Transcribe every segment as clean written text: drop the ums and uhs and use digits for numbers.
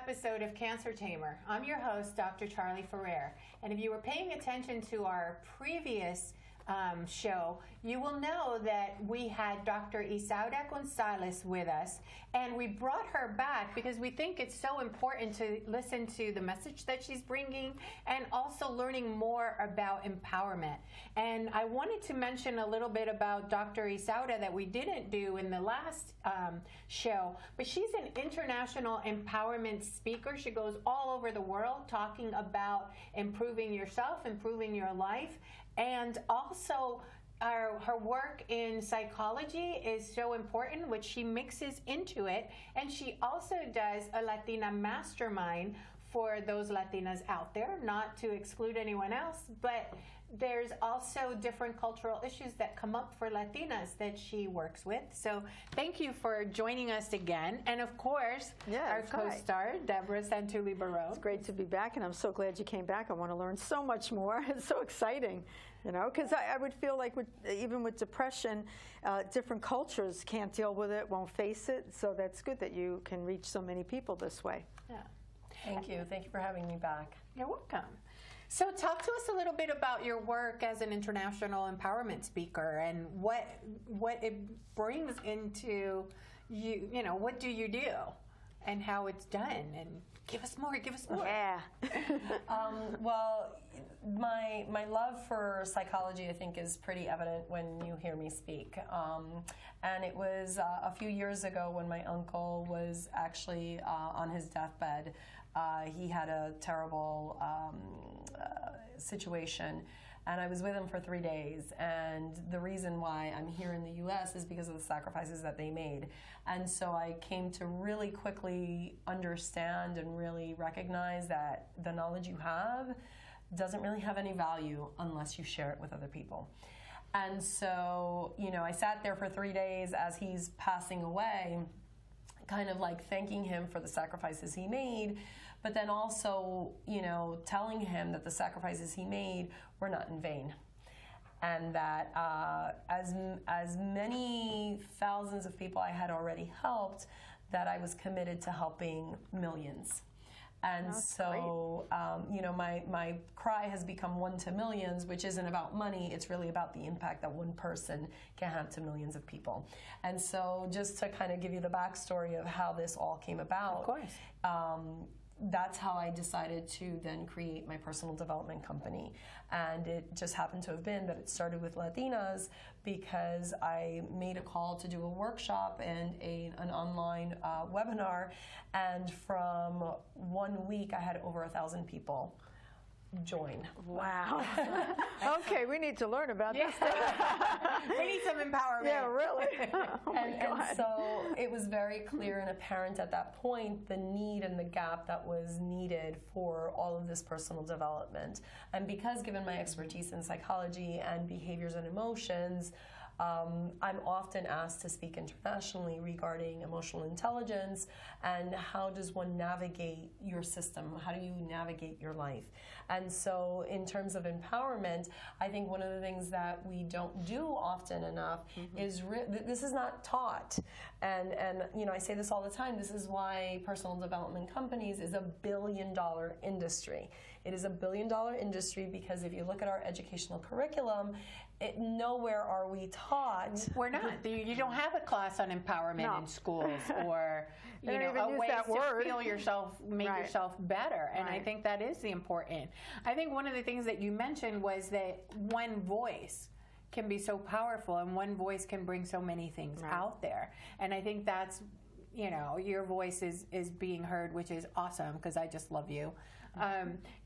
episode of Cancer Tamer. I'm your host, Dr. Charlie Ferrer. And if you were paying attention to our previous show, you will know that we had Dr. Isaura Gonzalez with us, and we brought her back because we think it's so important to listen to the message that she's bringing and also learning more about empowerment. And I wanted to mention a little bit about Dr. Isaura that we didn't do in the last show, but she's an international empowerment speaker. She goes all over the world talking about improving yourself, improving your life, and also her work in psychology is so important, which she mixes into it. And she also does a Latina Mastermind for those Latinas out there, not to exclude anyone else, but there's also different cultural issues that come up for Latinas that she works with. So thank you for joining us again. And of course, our co-star, Deborah Santulli-Barone. It's great to be back, and I'm so glad you came back. I want to learn so much more. It's so exciting, you know, because I would feel like even with depression, different cultures can't deal with it, won't face it. So that's good that you can reach so many people this way. Yeah. Thank you. Thank you for having me back. You're welcome. So talk to us a little bit about your work as an international empowerment speaker and what it brings into you. You know, what do you do and how it's done, and give us more. Yeah. Well, my love for psychology, I think, is pretty evident when you hear me speak. And it was a few years ago when my uncle was actually on his deathbed. He had a terrible situation, and I was with him for 3 days. And the reason why I'm here in the U.S. is because of the sacrifices that they made. And so I came to really quickly understand and really recognize that the knowledge you have doesn't really have any value unless you share it with other people. And so, you know, I sat there for 3 days as he's passing away, kind of like thanking him for the sacrifices he made, but then also, you know, telling him that the sacrifices he made were not in vain. And that as many thousands of people I had already helped, that I was committed to helping millions. And That's so, you know, my cry has become 1 to millions, which isn't about money. It's really about the impact that one person can have to millions of people. And so just to kind of give you the backstory of how this all came about. Of course. That's how I decided to then create my personal development company. And it just happened to have been that it started with Latinas because I made a call to do a workshop and an online webinar. And from 1 week, I had over 1,000 people join. Wow. Okay, we need to learn about this. We need some empowerment. Yeah, really. Oh my God. And so it was very clear and apparent at that point the need and the gap that was needed for all of this personal development. And because given my expertise in psychology and behaviors and emotions, I'm often asked to speak internationally regarding emotional intelligence and how does one navigate your system? How do you navigate your life? And so in terms of empowerment, I think one of the things that we don't do often enough is this is not taught. And you know, I say this all the time, this is why personal development companies is $1 billion industry. It is $1 billion industry because if you look at our educational curriculum, nowhere are we taught. We're not. You don't have a class on empowerment in schools, or you know, a way to feel yourself, make yourself better. And I think that is the important. I think one of the things that you mentioned was that one voice can be so powerful, and one voice can bring so many things out there. And I think that's, you know, your voice is being heard, which is awesome because I just love you.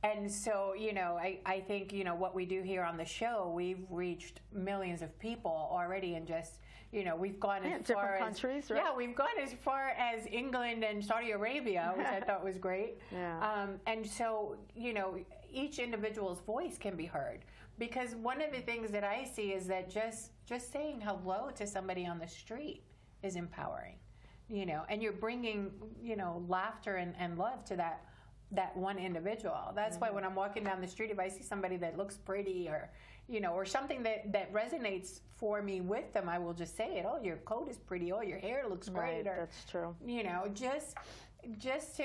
And so, you know, I think, you know, what we do here on the show, we've reached millions of people already, and just, you know, we've gone as far as countries, right? Yeah, we've gone as far as England and Saudi Arabia, which I thought was great. Yeah. And so, you know, each individual's voice can be heard, because one of the things that I see is that just saying hello to somebody on the street is empowering. You know, and you're bringing, you know, laughter and love to that one individual. That's why when I'm walking down the street, if I see somebody that looks pretty, or, you know, or something that resonates for me with them, I will just say it. Oh, your coat is pretty. Oh, your hair looks great. Right, that's true. You know, just just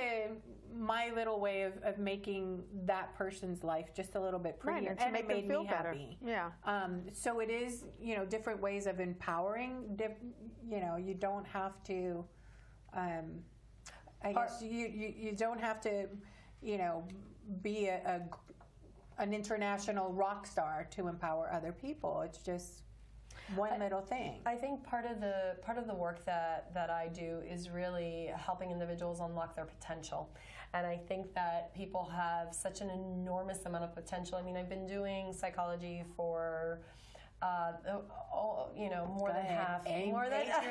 my little way of making that person's life just a little bit prettier, and to make them feel better. Happy. Yeah. So it is, different ways of empowering. You don't have to. I guess you don't have to, be an international rock star to empower other people. It's just one little thing. I think part of the work that I do is really helping individuals unlock their potential. And I think that people have such an enormous amount of potential. I mean, I've been doing psychology for more than half. More than half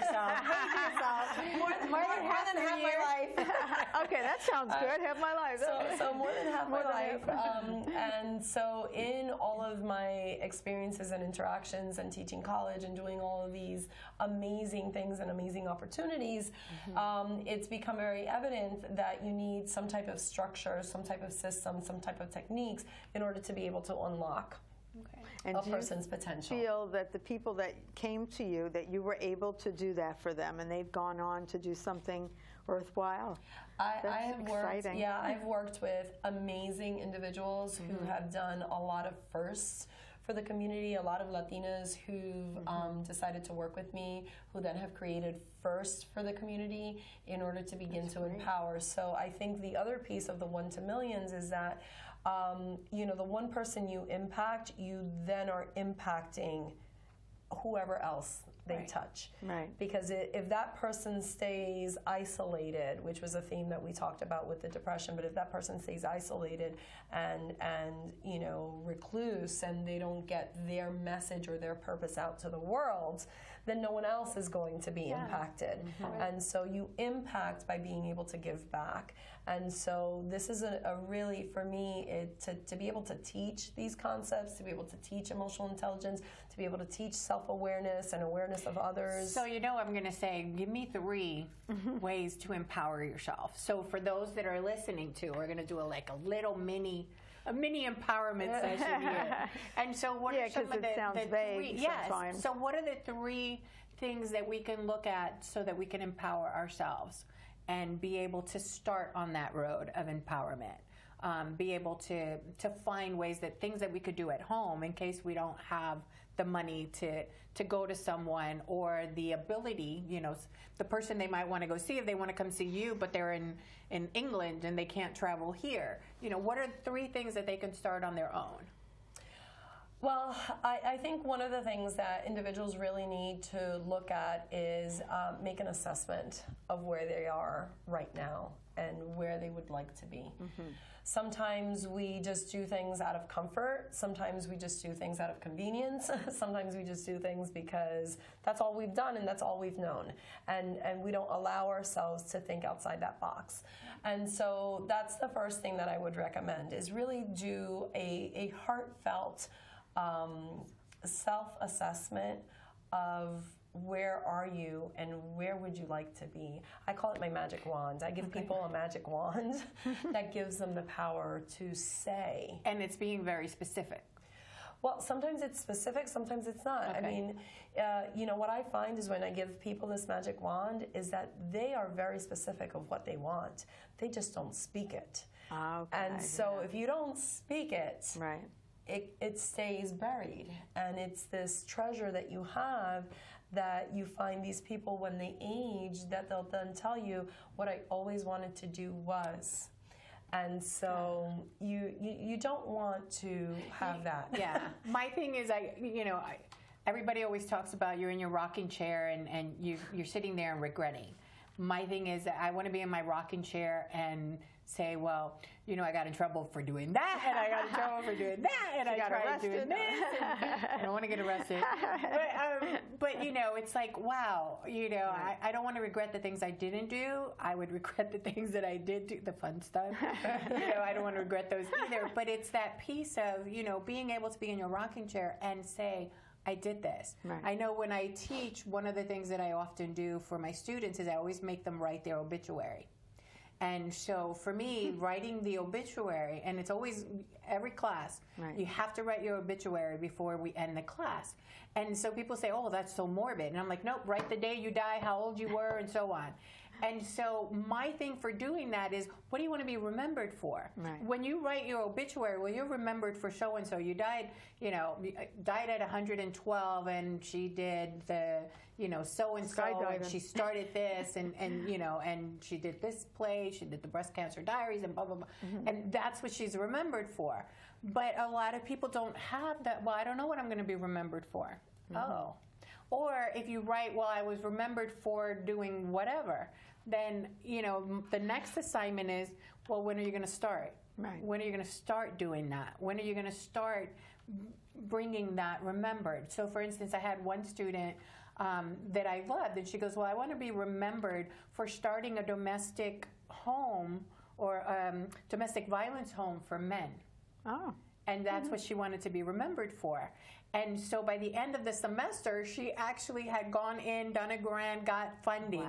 my life. Okay, that sounds good. Half my life. So more than half my life. And so in all of my experiences and interactions and teaching college and doing all of these amazing things and amazing opportunities, it's become very evident that you need some type of structure, some type of system, some type of techniques in order to be able to unlock a person's potential. Feel that the people that came to you, that you were able to do that for them, and they've gone on to do something worthwhile? I've worked with amazing individuals who have done a lot of firsts for the community, a lot of Latinas who've decided to work with me, who then have created firsts for the community in order to begin to empower. So I think the other piece of the 1 to millions is that the one person you impact, you then are impacting whoever else they touch. Right. Because if that person stays isolated, which was a theme that we talked about with the depression, but if that person stays isolated and recluse, and they don't get their message or their purpose out to the world, then no one else is going to be impacted. And so you impact by being able to give back. And so this is a really, for me, to be able to teach these concepts, to be able to teach emotional intelligence, to be able to teach self-awareness and awareness of others. So I'm going to say, give me 3 ways to empower yourself. So for those that are listening to, we're going to do a little mini empowerment session here. And so what are some of the vague 3? Yes. So what are the 3 things that we can look at so that we can empower ourselves and be able to start on that road of empowerment? Be able to find ways things that we could do at home in case we don't have the money to go to someone, or the ability, the person they might want to go see, if they want to come see you, but they're in England and they can't travel here. What are 3 things that they can start on their own? Well, I think one of the things that individuals really need to look at is make an assessment of where they are right now and where they would like to be. Sometimes we just do things out of comfort. Sometimes we just do things out of convenience. Sometimes we just do things because that's all we've done and that's all we've known. And we don't allow ourselves to think outside that box. And so that's the first thing that I would recommend, is really do a heartfelt self-assessment of where are you and where would you like to be. I call it my magic wand. I give people a magic wand that gives them the power to say. And it's being very specific. Well, sometimes it's specific, sometimes it's not. I mean, what I find is when I give people this magic wand is that they are very specific of what they want. They just don't speak it. And so if you don't speak it, it stays buried. And it's this treasure that you have that you find these people when they age, that they'll then tell you, what I always wanted to do was. And so you don't want to have that. Yeah. My thing is, everybody always talks about you're in your rocking chair and you're sitting there and regretting. My thing is that I want to be in my rocking chair and say, well, I got in trouble for doing that, and I got in trouble for doing that, and I tried doing this, and I don't want to get arrested. But it's like, wow, I don't want to regret the things I didn't do. I would regret the things that I did do, the fun stuff. I don't want to regret those either. But it's that piece of, being able to be in your rocking chair and say, I did this. Right. I know when I teach, one of the things that I often do for my students is I always make them write their obituary. And so for me, writing the obituary, and it's always, every class, you have to write your obituary before we end the class. And so people say, oh, that's so morbid. And I'm like, nope, write the day you die, how old you were, and so on. And so my thing for doing that is, what do you want to be remembered for? Right. When you write your obituary, well, you're remembered for so-and-so. You died, died at 112, and she did the, so-and-so, and she started this, and she did this play, she did the breast cancer diaries, and blah, blah, blah. And that's what she's remembered for. But a lot of people don't have that. Well, I don't know what I'm going to be remembered for. Oh. Or if you write, well, I was remembered for doing whatever, then, the next assignment is, well, when are you going to start? Right. When are you going to start doing that? When are you going to start bringing that remembered? So, for instance, I had one student that I loved, and she goes, well, I want to be remembered for starting a domestic home or domestic violence home for men. Oh. And that's what she wanted to be remembered for. And so by the end of the semester, she actually had gone in, done a grant, got funding,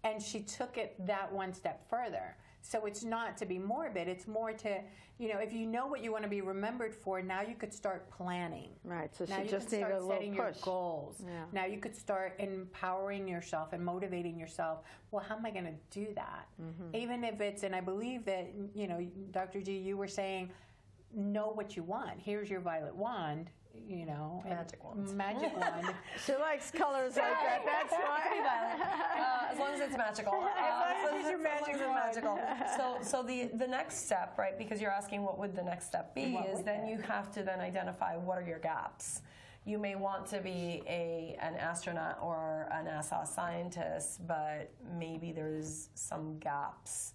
and she took it that one step further. So it's not to be morbid. It's more to, if you know what you want to be remembered for, now you could start planning. Right. So now she you just could needed start a little setting push. your goals. Yeah. Now you could start empowering yourself and motivating yourself. Well, how am I going to do that? Even if it's, and I believe that, Dr. G, you were saying, know what you want. Here's your violet wand. Magic wand. Magic wand. She likes colors like that. That's why. As long as it's magical. As long as it's magical. So the next step, right? Because you're asking what would the next step be, is then you have to then identify what are your gaps. You may want to be an astronaut or an NASA scientist, but maybe there's some gaps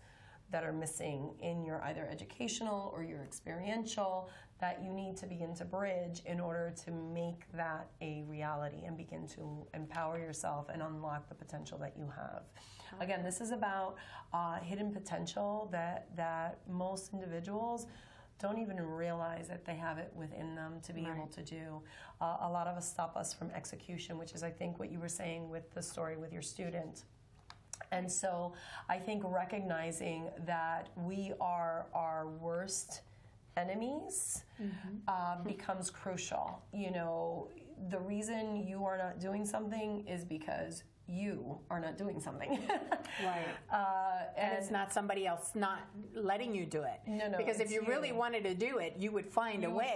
that are missing in your either educational or your experiential that you need to begin to bridge in order to make that a reality and begin to empower yourself and unlock the potential that you have. Again, this is about hidden potential that most individuals don't even realize that they have it within them to be able to do. A lot of us stop us from execution, which is, I think, what you were saying with the story with your student. And so I think recognizing that we are our worst enemies becomes crucial. The reason you are not doing something is because you are not doing something. Right. And it's not somebody else not letting you do it. No, because if you really wanted to do it, you would find a way.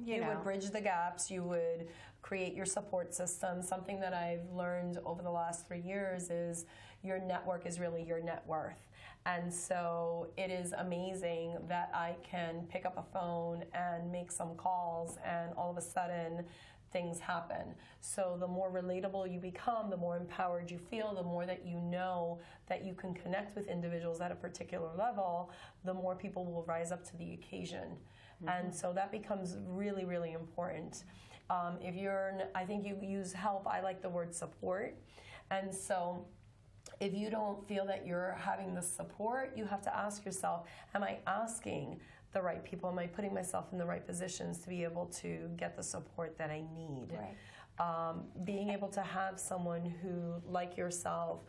You would bridge the gaps. You would create your support system. Something that I've learned over the last 3 years is your network is really your net worth. And so it is amazing that I can pick up a phone and make some calls, and all of a sudden things happen. So the more relatable you become, the more empowered you feel, the more that you know that you can connect with individuals at a particular level, the more people will rise up to the occasion. And so that becomes really, really important. I think you use help, I like the word support. And so if you don't feel that you're having the support, you have to ask yourself, am I asking the right people? Am I putting myself in the right positions to be able to get the support that I need? Right. Being able to have someone who, like yourself,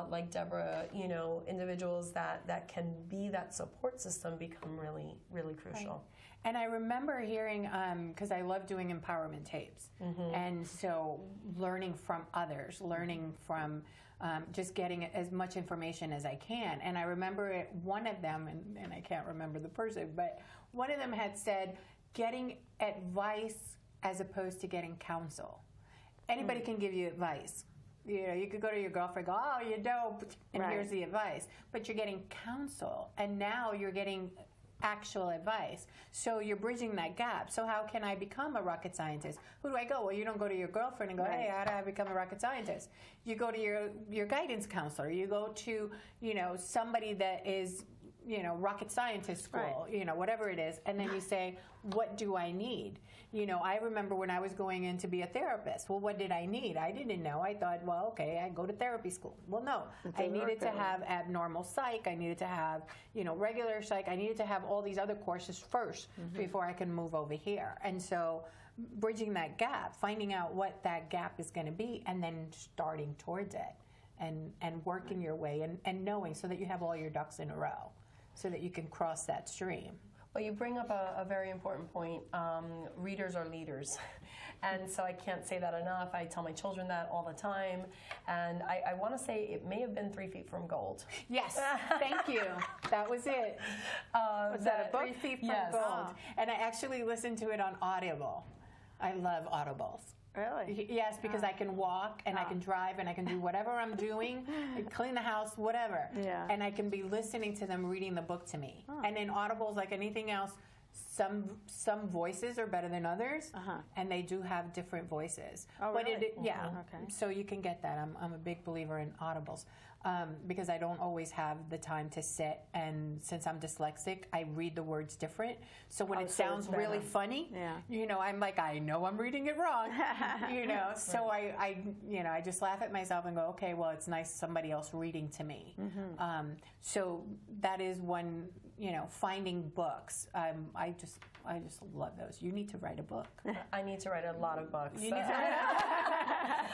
like Deborah, individuals that can be that support system become really, really crucial. Right. And I remember hearing, because I love doing empowerment tapes, and so learning from others, learning from just getting as much information as I can. And I remember one of them, and I can't remember the person, but one of them had said, getting advice as opposed to getting counsel. Anybody can give you advice. You could go to your girlfriend and go, oh, you're dope, and here's the advice. But you're getting counsel, and now you're getting actual advice. So you're bridging that gap. So how can I become a rocket scientist? Who do I go? Well, you don't go to your girlfriend and go, hey, how do I become a rocket scientist? You go to your guidance counselor. You go to, somebody that is, rocket scientist school, whatever it is. And then you say, what do I need? I remember when I was going in to be a therapist. Well, what did I need? I didn't know. I thought, well, okay, I go to therapy school. Well, no, I needed to have abnormal psych. I needed to have, regular psych. I needed to have all these other courses first before I can move over here. And so bridging that gap, finding out what that gap is going to be, and then starting towards it and working your way and knowing so that you have all your ducks in a row so that you can cross that stream. Well, you bring up a very important point. Readers are leaders. And so I can't say that enough. I tell my children that all the time. And I want to say it may have been 3 Feet from Gold. Yes, thank you. That was it. Was that a book? 3 Feet from Yes. Gold. And I actually listened to it on Audible. I love Audibles. Really? Yes, because I can walk and I can drive and I can do whatever I'm doing, clean the house, whatever. Yeah. And I can be listening to them reading the book to me. And in Audibles, like anything else, some voices are better than others, and they do have different voices. Oh, but really? yeah, Okay. so you can get that. I'm a big believer in Audibles because I don't always have the time to sit, and since I'm dyslexic, I read the words different. So when it so sounds it's really better. funny, Yeah. you know, I'm like, I know I'm reading it wrong, you know. So I just laugh at myself and go, okay, well, it's nice somebody else reading to me. So that is one, you know, finding books. I just love those. You need to write a book. I need to write a lot of books. You need to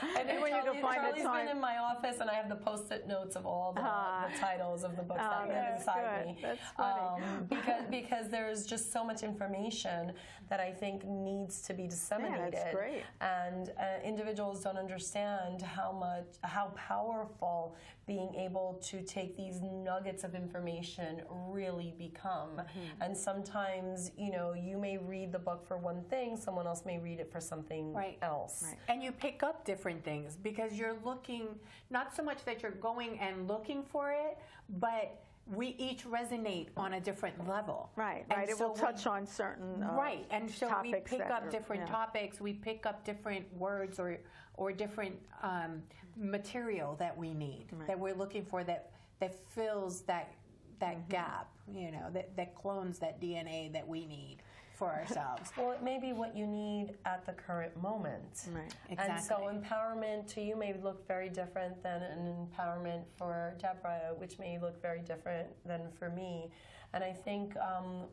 I think when you can find the Charlie's time. been in my office, and I have the post-it notes of all the titles of the books that are inside me. That's funny. Because there's just so much information that I think needs to be disseminated. that's great. And individuals don't understand how powerful being able to take these nuggets of information really become. And sometimes, you know, you may read the book for one thing, someone else may read it for something else. Right. And you pick up different things because you're looking, not so much that you're going and looking for it, but we each resonate on a different level. Right, And right. It so will touch on certain right, and so we topics pick that up are- different yeah. topics, we pick up different words or different material that we need, that we're looking for, that fills that gap, you know, that clones that DNA that we need for ourselves. Well, it may be what you need at the current moment. Right. And so Exactly. empowerment to you may look very different than an empowerment for Deborah, which may look very different than for me. And I think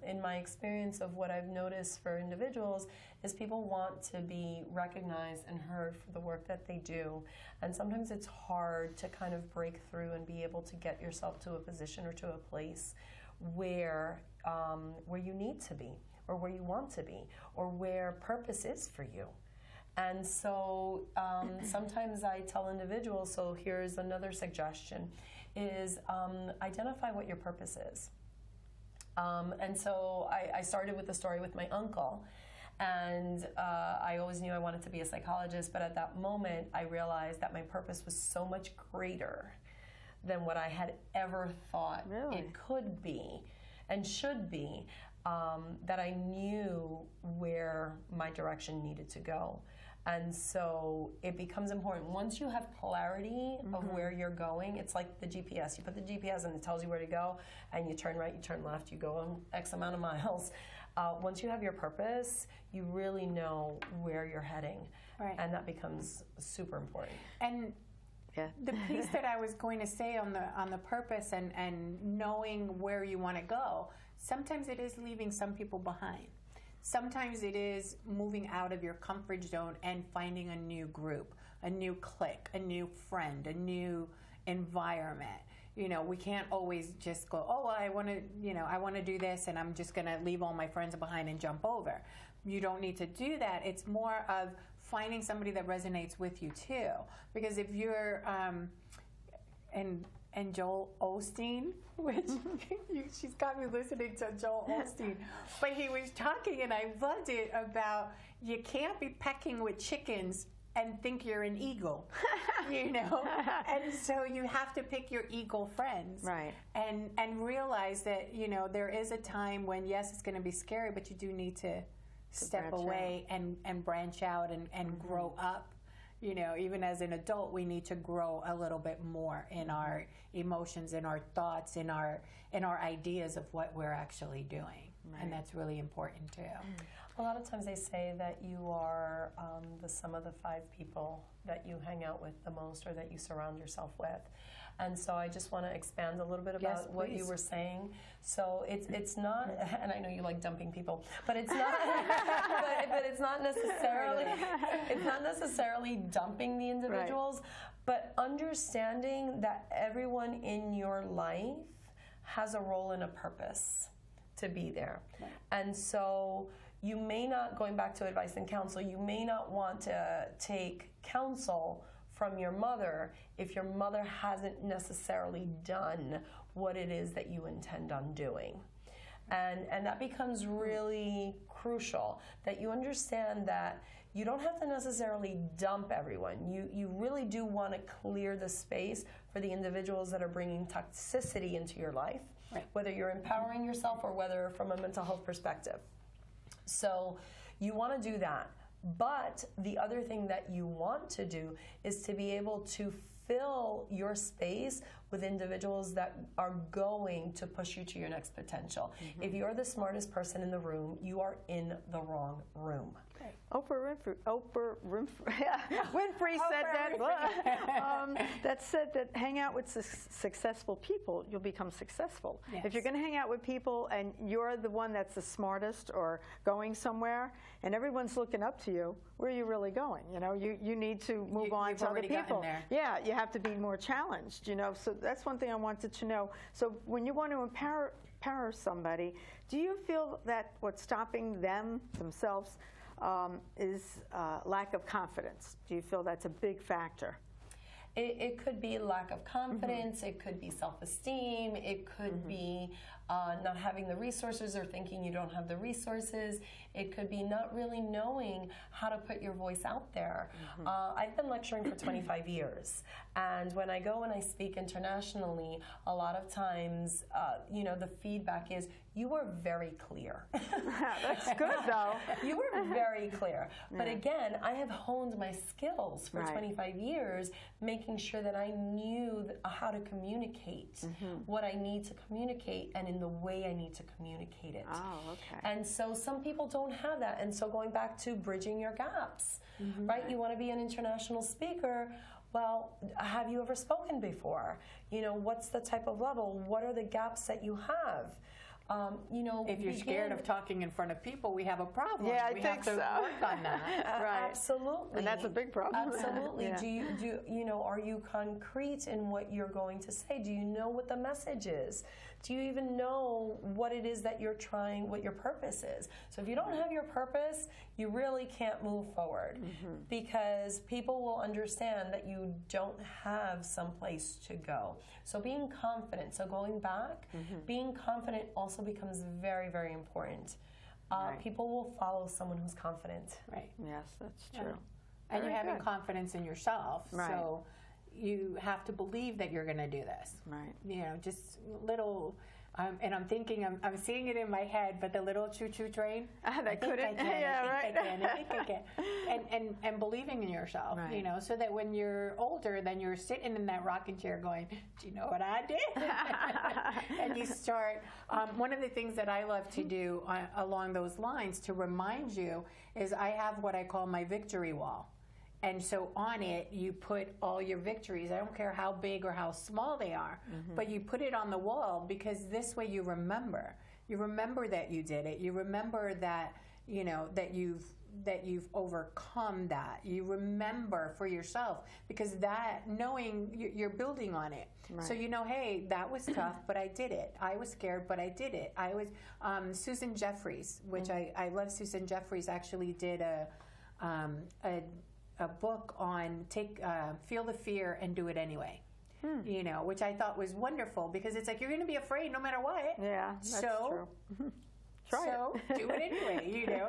in my experience of what I've noticed for individuals is people want to be recognized and heard for the work that they do. And sometimes it's hard to kind of break through and be able to get yourself to a position or to a place where you need to be, or where you want to be, or where purpose is for you. And so sometimes I tell individuals, so here's another suggestion, is identify what your purpose is. And so I started with the story with my uncle. And I always knew I wanted to be a psychologist, but at that moment I realized that my purpose was so much greater than what I had ever thought it could be and should be, that I knew where my direction needed to go. And so it becomes important. Once you have clarity of where you're going, it's like the GPS. You put the GPS and it tells you where to go, and you turn right, you turn left, you go X amount of miles. Once you have your purpose, you really know where you're heading. Right. And that becomes super important. And the piece that I was going to say on the purpose and knowing where you want to go, sometimes it is leaving some people behind. Sometimes it is moving out of your comfort zone and finding a new group, a new clique, a new friend, a new environment. You know, we can't always just go, oh, well, I want to do this, and I'm just going to leave all my friends behind and jump over. You don't need to do that. It's more of finding somebody that resonates with you too. Because if you're, and Joel Osteen, which she's got me listening to Joel Osteen, but he was talking, and I loved it, about you can't be pecking with chickens and think you're an eagle, you know? And so you have to pick your eagle friends. Right. And realize that, you know, there is a time when, yes, it's going to be scary, but you do need to step branch away and branch out and grow up. You know, even as an adult, we need to grow a little bit more in our emotions, in our thoughts, in our ideas of what we're actually doing. Right. And that's really important too. A lot of times they say that you are the sum of the 5 people that you hang out with the most, or that you surround yourself with. And so I just want to expand a little bit about what you were saying. So it's not, and I know you like dumping people, but it's not, but it's not necessarily dumping the individuals, but understanding that everyone in your life has a role and a purpose. to be there. Right. And so you may not, going back to advice and counsel, you may not want to take counsel from your mother if your mother hasn't necessarily done what it is that you intend on doing. And that becomes really crucial, that you understand that you don't have to necessarily dump everyone. You really do want to clear the space for the individuals that are bringing toxicity into your life, right. whether you're empowering yourself or whether from a mental health perspective. So you want to do that. But the other thing that you want to do is to be able to fill your space with individuals that are going to push you to your next potential. Mm-hmm. If you're the smartest person in the room, you are in the wrong room. Right. Oprah Winfrey said that. That said that hang out with successful people, you'll become successful. Yes. If you're going to hang out with people and you're the one that's the smartest or going somewhere, and everyone's looking up to you, where are you really going? You know, you need to move on to other people. Yeah, you have to be more challenged. You know, so that's one thing I wanted to know. So when you want to empower somebody, do you feel that what's stopping themselves is lack of confidence? Do you feel that's a big factor? It could be lack of confidence, it could be self-esteem, it could be not having the resources or thinking you don't have the resources. It could be not really knowing how to put your voice out there. I've been lecturing for 25 years, and when I go and I speak internationally, a lot of times, the feedback is, you were very clear. That's good, though. You were very clear. But again, I have honed my skills for 25 years, making sure that I knew how to communicate what I need to communicate and in the way I need to communicate it. Oh, okay. And so some people don't have that. And so going back to bridging your gaps, right? You want to be an international speaker. Well, have you ever spoken before? You know, what's the type of level? What are the gaps that you have? If you're scared of talking in front of people, we have a problem. Yeah, we think have to work on that. Right. Absolutely. And that's a big problem. Absolutely. Yeah. Are you concrete in what you're going to say? Do you know what the message is? Do you even know what it is that you're trying, what your purpose is? So if you don't have your purpose, you really can't move forward because people will understand that you don't have some place to go. So being confident, so going back, being confident also becomes very, very important. People will follow someone who's confident. Right. Yes, that's true. And Very you're having good. confidence in yourself. Right. So you have to believe that you're going to do this. Right. You know, just little, and I'm thinking, I'm seeing it in my head, but the little choo-choo train. That couldn't. Yeah, right. I think I can. And believing in yourself, Right. you know, so that when you're older, then you're sitting in that rocking chair going, do you know what I did? And you start, one of the things that I love to do along those lines to remind you is I have what I call my victory wall. And so on it, you put all your victories. I don't care how big or how small they are, but you put it on the wall because this way you remember. You remember that you did it. You remember that, you know, that you've overcome that. You remember for yourself because that knowing you're building on it. Right. So you know, hey, that was tough, but I did it. I was scared, but I did it. I was Susan Jeffries, which I love. Susan Jeffries actually did a book on feel the fear and do it anyway. You know, which I thought was wonderful because it's like you're going to be afraid no matter what. Yeah, that's true. Try it. Do it anyway. You know,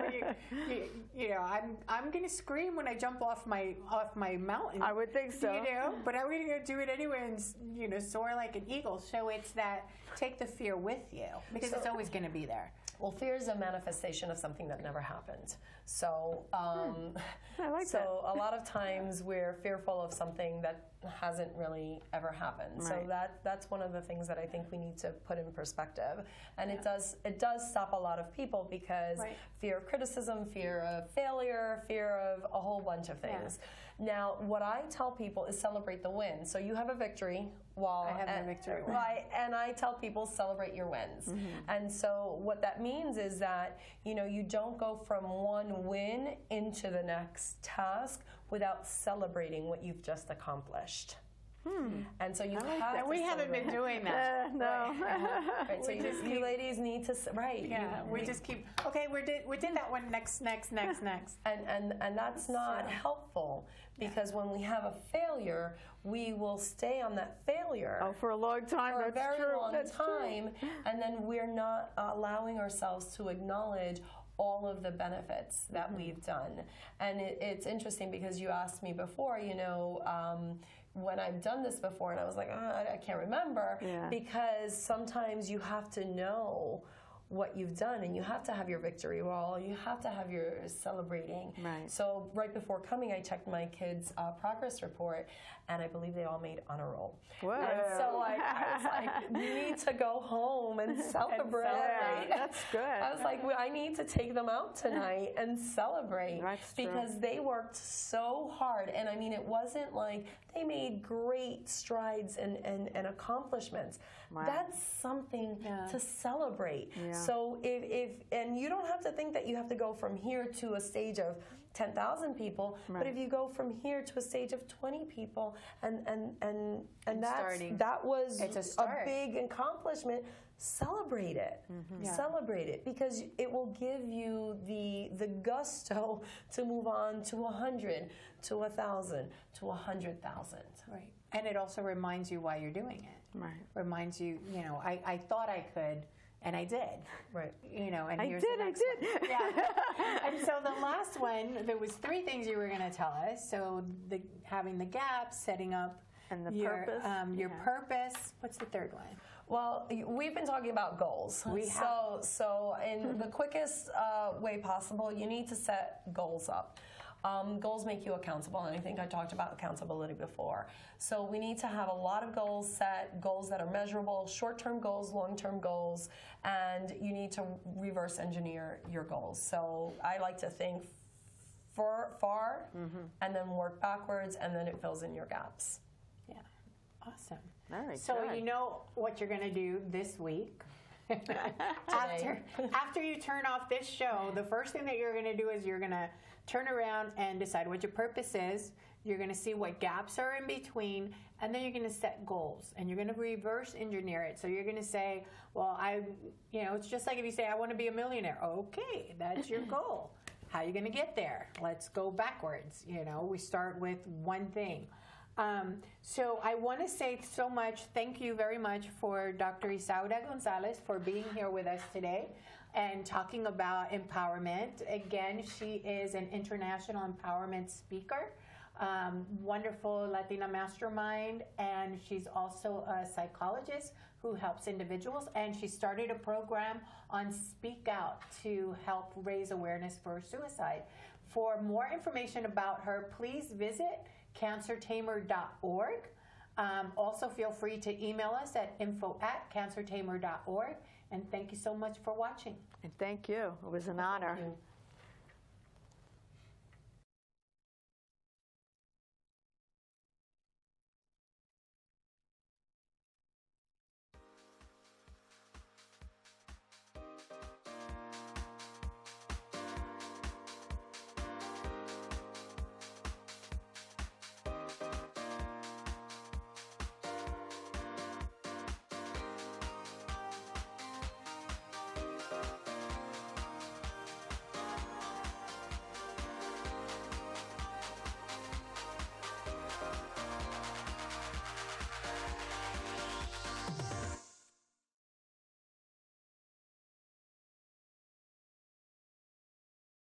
you know, I'm going to scream when I jump off my mountain. I would think so. You know, but I'm going to do it anyway and, you know, soar like an eagle. So it's that take the fear with you because it's always going to be there. Well, fear is a manifestation of something that never happened. So, I like that. a lot of times we're fearful of something that hasn't really ever happened. Right. So that's one of the things that I think we need to put in perspective. And it does stop a lot of people because fear of criticism, fear of failure, fear of a whole bunch of things. Now, what I tell people is celebrate the win. So you have a victory. I have a victory. And I tell people celebrate your wins. And so what that means is that, you know, you don't go from one win into the next task without celebrating what you've just accomplished. And so you like have that. to We haven't been doing that. No. Right, so you ladies need to, right. Yeah, we just keep, okay, we did that one, next. And that's not helpful, because when we have a failure, we will stay on that failure Oh, for a long time. for a That's very true. long That's time, and then we're not allowing ourselves to acknowledge all of the benefits that we've done. And it's interesting, because you asked me before, when I've done this before, and I was like, I can't remember, Yeah. because sometimes you have to know what you've done, and you have to have your victory wall, you have to have your celebrating. Right. So right before coming, I checked my kids' progress report, and I believe they all made honor roll. Whoa. And so I was like, you need to go home and celebrate. That's good. I was like, I need to take them out tonight and celebrate. That's true. Because they worked so hard. And I mean, it wasn't like they made great strides and accomplishments. Wow. That's something to celebrate. Yeah. So and you don't have to think that you have to go from here to a stage of 10,000 people, but if you go from here to a stage of 20 people, and that was It's a a start. big accomplishment, celebrate it. Celebrate it, because it will give you the gusto to move on to 100, to 1,000, to 100,000. Right. And it also reminds you why you're doing it. Right. Reminds you, I thought I could, and I did. Right. And I here's did. the next one. Yeah. And so the last one, there was 3 things you were going to tell us. So having the gap, setting up And the your purpose. your purpose. What's the third one? Well, we've been talking about goals. So in the quickest way possible, you need to set goals up. Goals make you accountable, and I think I talked about accountability before. So we need to have a lot of goals set, goals that are measurable, short-term goals, long-term goals, and you need to reverse engineer your goals. So I like to think far, and then work backwards, and then it fills in your gaps. Yeah. Awesome. Very So good. you know what you're going to do this week. After you turn off this show, the first thing that you're going to do is you're going to turn around and decide what your purpose is. You're going to see what gaps are in between, and then you're going to set goals, and you're going to reverse engineer it. So you're going to say, well, it's just like if you say, I want to be a millionaire. Okay, that's your goal. How are you going to get there? Let's go backwards. We start with one thing. So I want to say so much, thank you very much for Dr. Isaura Gonzalez for being here with us today and talking about empowerment. Again, she is an international empowerment speaker, wonderful Latina Mastermind, and she's also a psychologist who helps individuals, and she started a program on Speak Out to help raise awareness for suicide. For more information about her, please visit cancertamer.org. Also, feel free to email us at info@cancertamer.org. And thank you so much for watching. And thank you. It was an honor. Thank you.